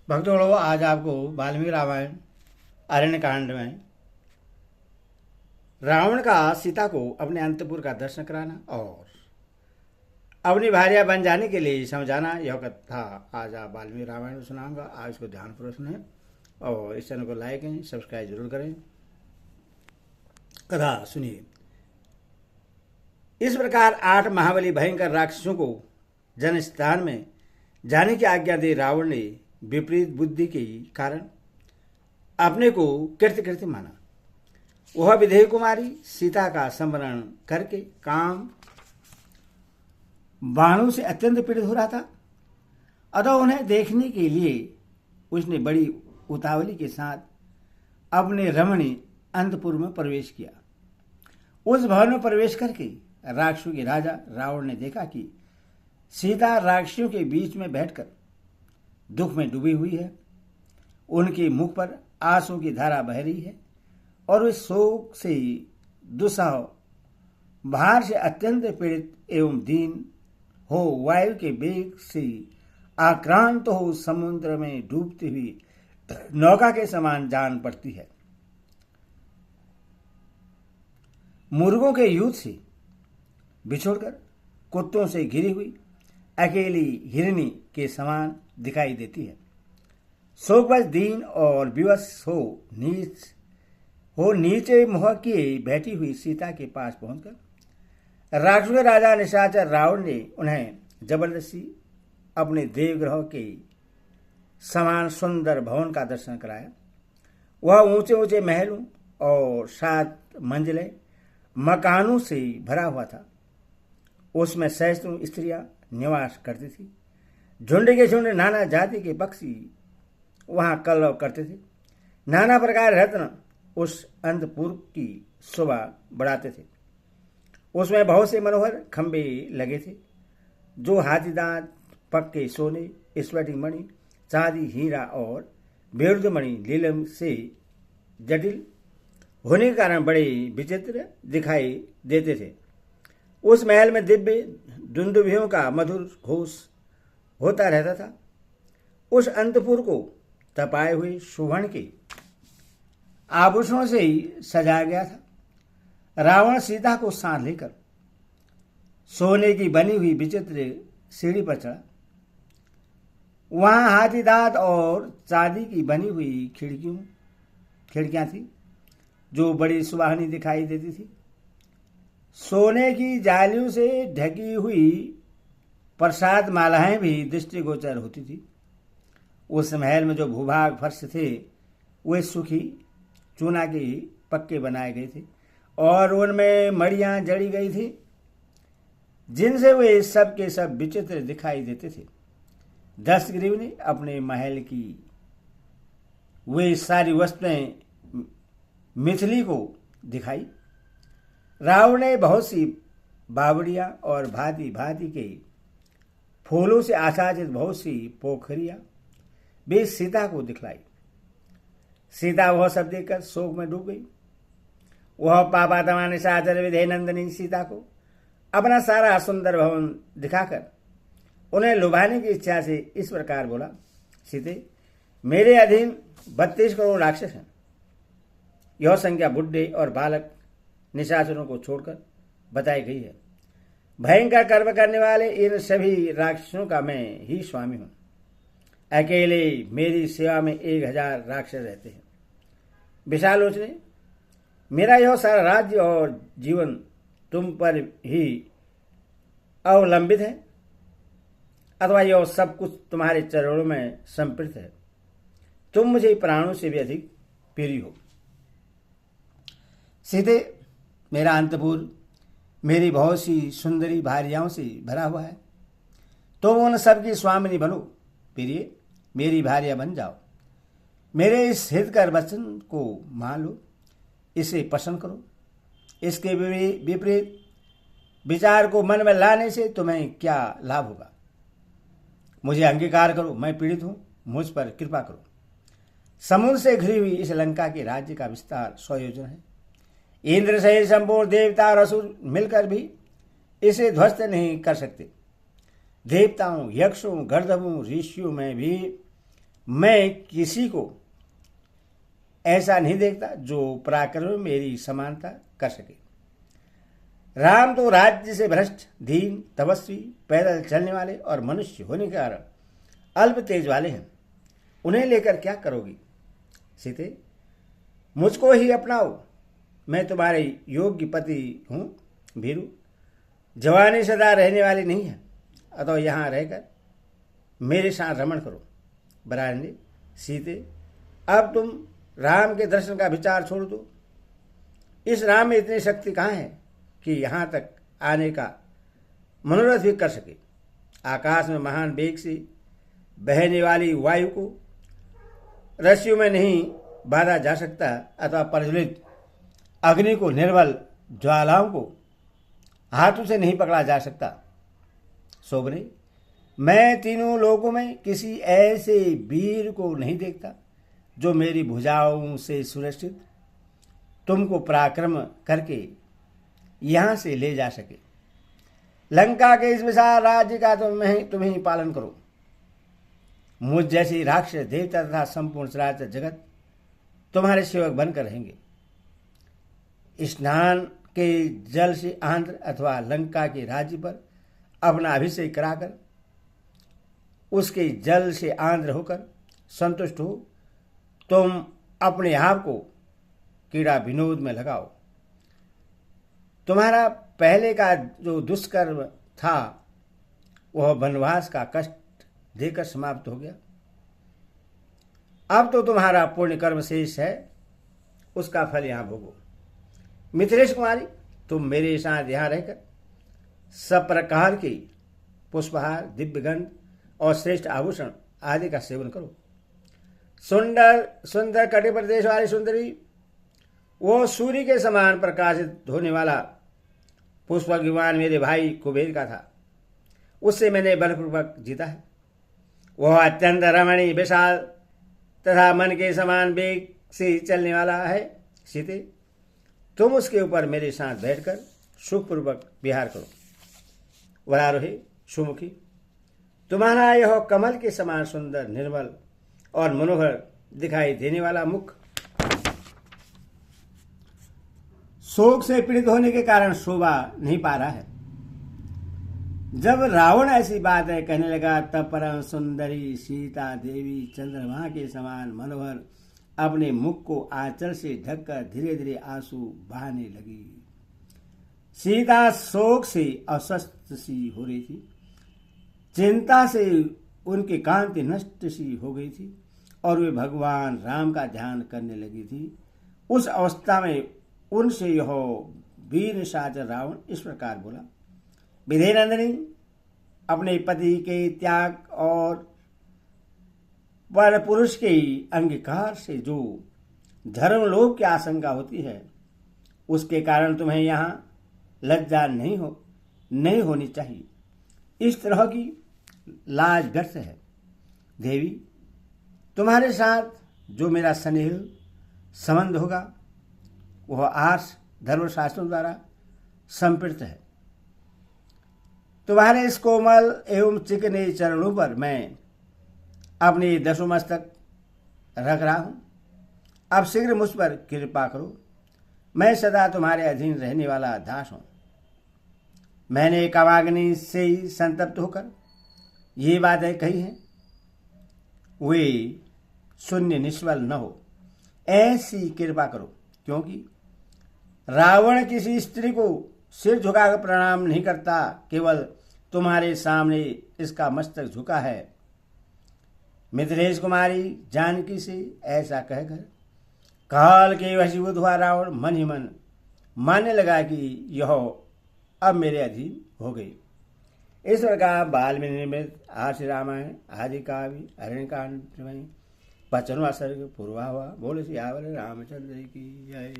भक्तों, आज आपको वाल्मीकि रामायण अरण्य कांड में रावण का सीता को अपने अंतपुर का दर्शन कराना और अपनी भार्या बन जाने के लिए समझाना, यह कथा आज आप वाल्मीकि रामायण में सुनाऊंगा। आप इसको ध्यानपूर्वक सुनें और इस चैनल को लाइक करें, सब्सक्राइब जरूर करें। कथा सुनिए। इस प्रकार 8 महाबली भयंकर राक्षसों को जनस्थान में जाने की आज्ञा दे रावण ने विपरीत बुद्धि के कारण अपने को कृत्य माना। वह विदेह कुमारी सीता का संवरण करके काम बाणों से अत्यंत पीड़ित हो रहा था। अतः उन्हें देखने के लिए उसने बड़ी उतावली के साथ अपने रमणीय अंतपुर में प्रवेश किया। उस भवन में प्रवेश करके राक्षसों के राजा रावण ने देखा कि सीता राक्षसों के बीच में बैठकर दुख में डूबी हुई है। उनके मुख पर आंसू की धारा बह रही है और वे शोक से दुस्सह भार से अत्यंत पीड़ित एवं दीन हो वायु के वेग से आक्रांत हो समुद्र में डूबती हुई नौका के समान जान पड़ती है। मुर्गों के युद्ध से बिछोड़कर कुत्तों से घिरी हुई अकेली हिरनी के समान दिखाई देती है। शोकवश दीन और विवश हो नीचे मुँह किए बैठी हुई सीता के पास पहुंचकर राक्षसों के राजा निशाचर रावण ने उन्हें जबरदस्ती अपने देवगृह के समान सुंदर भवन का दर्शन कराया। वह ऊंचे ऊंचे महलों और 7 मंजिले मकानों से भरा हुआ था। उसमें सैकड़ों स्त्रियां निवास करती थी। झुंड के झुंड नाना जाति के पक्षी वहां कलरव करते थे। नाना प्रकार रत्न उस अंतपुर की शोभा बढ़ाते थे। उसमें बहुत से मनोहर खंबे लगे थे जो हाथी दांत, पक्के सोने, स्फटिक मणि, चांदी, हीरा और बेरुद मणि लीलम से जटिल होने के कारण बड़े विचित्र दिखाई देते थे। उस महल में दिव्य दुंदुभियों का मधुर घोष होता रहता था। उस अंतपुर को तपाए हुए सुवर्ण के आभूषणों से ही सजाया गया था। रावण सीता को साथ लेकर सोने की बनी हुई विचित्र सीढ़ी पर चढ़ा। वहां हाथी दांत और चांदी की बनी हुई खिड़कियां थी जो बड़ी सुहानी दिखाई देती थी। सोने की जालियों से ढकी हुई प्रसाद मालाएं भी दृष्टिगोचर होती थी। उस महल में जो भूभाग फर्श थे वे सूखी चूना के पक्के बनाए गए थे और उनमें मड़ियां जड़ी गई थी जिनसे वे सब के सब विचित्र दिखाई देते थे। दस्तगिरी ने अपने महल की वे सारी वस्तुएं मिथिली को दिखाई। रावण ने बहुत सी बावड़ियां और भांति भांति के फूलों से आच्छादित बहुत सी पोखरियां भी सीता को दिखलाई। सीता वह सब देखकर शोक में डूब गई। वह पापात्मा निशाचर विधेय नंदिनी सीता को अपना सारा सुंदर भवन दिखाकर उन्हें लुभाने की इच्छा से इस प्रकार बोला, सीते, मेरे अधीन 32 करोड़ राक्षस हैं। यह संख्या बुढ़े और बालक निशाचरों को छोड़कर बताई गई है। भयंकर कर्म करने वाले इन सभी राक्षसों का मैं ही स्वामी हूं। अकेले मेरी सेवा में 1000 राक्षस रहते हैं। विशालोचने, मेरा यह सारा राज्य और जीवन तुम पर ही अवलंबित है अथवा यह सब कुछ तुम्हारे चरणों में संप्रीत है। तुम मुझे प्राणों से भी अधिक प्रिय हो। सीते, मेरा अंतपुर मेरी बहुत सी सुंदरी भार्याओं से भरा हुआ है। तुम उन सबकी स्वामिनी बनो। प्रिय, मेरी भार्या बन जाओ। मेरे इस हितकर वचन को मान लो, इसे पसंद करो। इसके विपरीत विचार को मन में लाने से तुम्हें क्या लाभ होगा? मुझे अंगीकार करो, मैं पीड़ित हूं, मुझ पर कृपा करो। समुद्र से घिरी हुई इस लंका के राज्य का विस्तार 100 योजन है। इंद्र सहित संपूर्ण देवता और असुर मिलकर भी इसे ध्वस्त नहीं कर सकते। देवताओं, यक्षों, गंधर्वों, ऋषियों में भी मैं किसी को ऐसा नहीं देखता जो पराक्रम में मेरी समानता कर सके। राम तो राज्य से भ्रष्ट, दीन, तपस्वी, पैदल चलने वाले और मनुष्य होने के कारण अल्प तेज वाले हैं। उन्हें लेकर क्या करोगी? सीते, मुझको ही अपनाओ, मैं तुम्हारे योग्य पति हूँ। भीरू, जवानी सदा रहने वाली नहीं है, अतः यहाँ रहकर मेरे साथ रमण करो। बरानंदी, सीते, अब तुम राम के दर्शन का विचार छोड़ दो। इस राम में इतनी शक्ति कहाँ है कि यहाँ तक आने का मनोरथ भी कर सके। आकाश में महान वेग से बहने वाली वायु को रस्सियों में नहीं बांधा जा सकता, अथवा प्रज्वलित अग्नि को, निर्बल ज्वालाओं को हाथों से नहीं पकड़ा जा सकता। सोबने, मैं तीनों लोगों में किसी ऐसे वीर को नहीं देखता जो मेरी भुजाओं से सुरक्षित तुमको पराक्रम करके यहां से ले जा सके। लंका के इस विशाल राज्य का तुम ही पालन करो। मुझ जैसी राक्षस, देवता तथा संपूर्ण चराचर जगत तुम्हारे सेवक बनकर रहेंगे। स्नान के जल से आंध्र अथवा लंका के राज्य पर अपना अभिषेक कराकर उसके जल से आंध्र होकर संतुष्ट हो तुम अपने आप को क्रीड़ा विनोद में लगाओ। तुम्हारा पहले का जो दुष्कर्म था वह वनवास का कष्ट देकर समाप्त हो गया। अब तो तुम्हारा पुण्य कर्म शेष है, उसका फल यहां भोगो। मिथिलेश कुमारी, तुम मेरे साथ यहां रहकर सब प्रकार के पुष्पहार, दिव्यगंध और श्रेष्ठ आभूषण आदि का सेवन करो। सुंदर सुंदर कटे प्रदेश वाली सुंदरी, वो सूर्य के समान प्रकाशित होने वाला पुष्पक विमान मेरे भाई कुबेर का था, उससे मैंने बलपूर्वक जीता है। वह अत्यंत रमणीय, विशाल तथा मन के समान वेग से चलने वाला है। सीते, तुम उसके ऊपर मेरे साथ बैठकर सुखपूर्वक विहार करो। वरारोही, सुमुखी, तुम्हारा यह कमल के समान सुंदर, निर्मल और मनोहर दिखाई देने वाला मुख शोक से पीड़ित होने के कारण शोभा नहीं पा रहा है। जब रावण ऐसी बातें कहने लगा तब परम सुंदरी सीता देवी चंद्रमा के समान मनोहर अपने मुख को आंचल से ढककर धीरे धीरे आंसू बहाने लगी। सीता शोक से अस्वस्थ सी हो रही थी, चिंता से उनकी कांति नष्ट सी हो गई थी और वे भगवान राम का ध्यान करने लगी थी। उस अवस्था में उनसे यह वीर निशाचर रावण इस प्रकार बोला, विधेय नंदिनी, अपने पति के त्याग और पर पुरुष के अंगीकार से जो धर्मलोभ की आशंका होती है उसके कारण तुम्हें यहाँ लज्जा नहीं होनी चाहिए। इस तरह की लाज व्यर्थ है। देवी, तुम्हारे साथ जो मेरा स्नेह संबंध होगा वह आर्ष धर्मशास्त्रों द्वारा संपृक्त है। तुम्हारे इस कोमल एवं चिकने चरणों पर मैं अपनी दसों मस्तक रख रहा हूं। अब शीघ्र मुझ पर कृपा करो, मैं सदा तुम्हारे अधीन रहने वाला दास हूं। मैंने कामाग्नि से ही संतप्त होकर ये बातें कही हैं, वे शून्य निष्फल न हो, ऐसी कृपा करो। क्योंकि रावण किसी स्त्री को सिर झुकाकर प्रणाम नहीं करता, केवल तुम्हारे सामने इसका मस्तक झुका है। मिथिलेश कुमारी जानकी से ऐसा कहकर काल के वशीभूत हुआ रावण मन ही मन मानने लगा कि यह अब मेरे अधीन हो गई। इस प्रकार वाल्मीकि निर्मित आर्ष रामायण आदि काव्य अरण्यकांड में 55वां सर्ग पूरा हुआ। बोले सियावर रामचंद्र की जय।